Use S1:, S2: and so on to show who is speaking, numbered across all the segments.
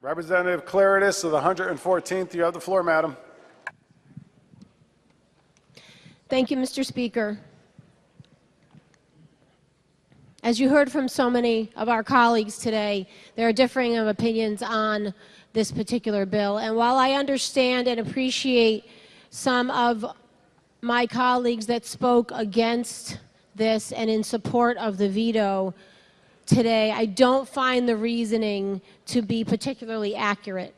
S1: Representative Klarides of the 114th, you have the floor, madam.
S2: Thank you, Mr. Speaker. As you heard from so many of our colleagues today, there are differing of opinions on this particular bill. And while I understand and appreciate some of my colleagues that spoke against this and in support of the veto today, I don't find the reasoning to be particularly accurate.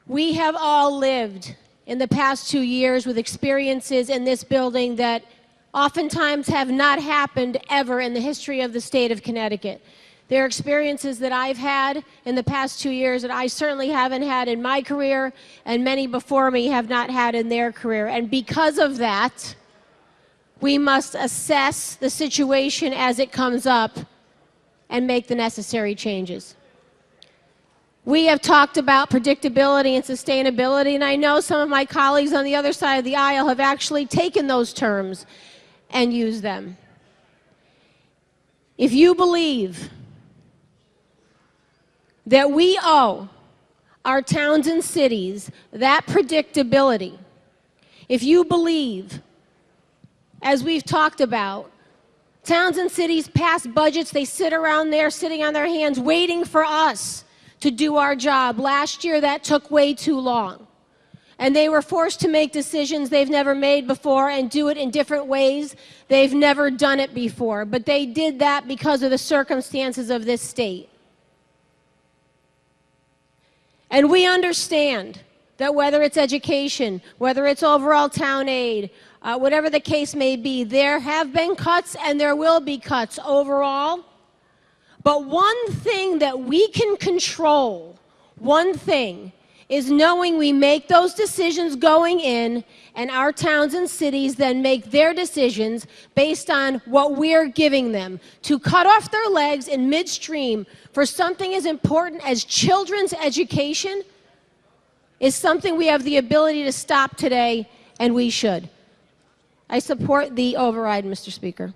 S2: We have all lived in the past 2 years with experiences in this building that oftentimes have not happened ever in the history of the state of Connecticut. There are experiences that I've had in the past 2 years that I certainly haven't had in my career, and many before me have not had in their career. And because of that, we must assess the situation as it comes up and make the necessary changes. We have talked about predictability and sustainability, and I know some of my colleagues on the other side of the aisle have actually taken those terms and used them. If you believe that we owe our towns and cities that predictability, if you believe, as we've talked about, towns and cities pass budgets, they sit around there sitting on their hands waiting for us to do our job. Last year that took way too long. And they were forced to make decisions they've never made before and do it in different ways. They've never done it before, but they did that because of the circumstances of this state. And we understand that whether it's education, whether it's overall town aid, whatever the case may be, there have been cuts and there will be cuts overall. But one thing that we can control, one thing, is knowing we make those decisions going in, and our towns and cities then make their decisions based on what we're giving them. To cut off their legs in midstream for something as important as children's education is something we have the ability to stop today, and we should. I support the override, Mr. Speaker.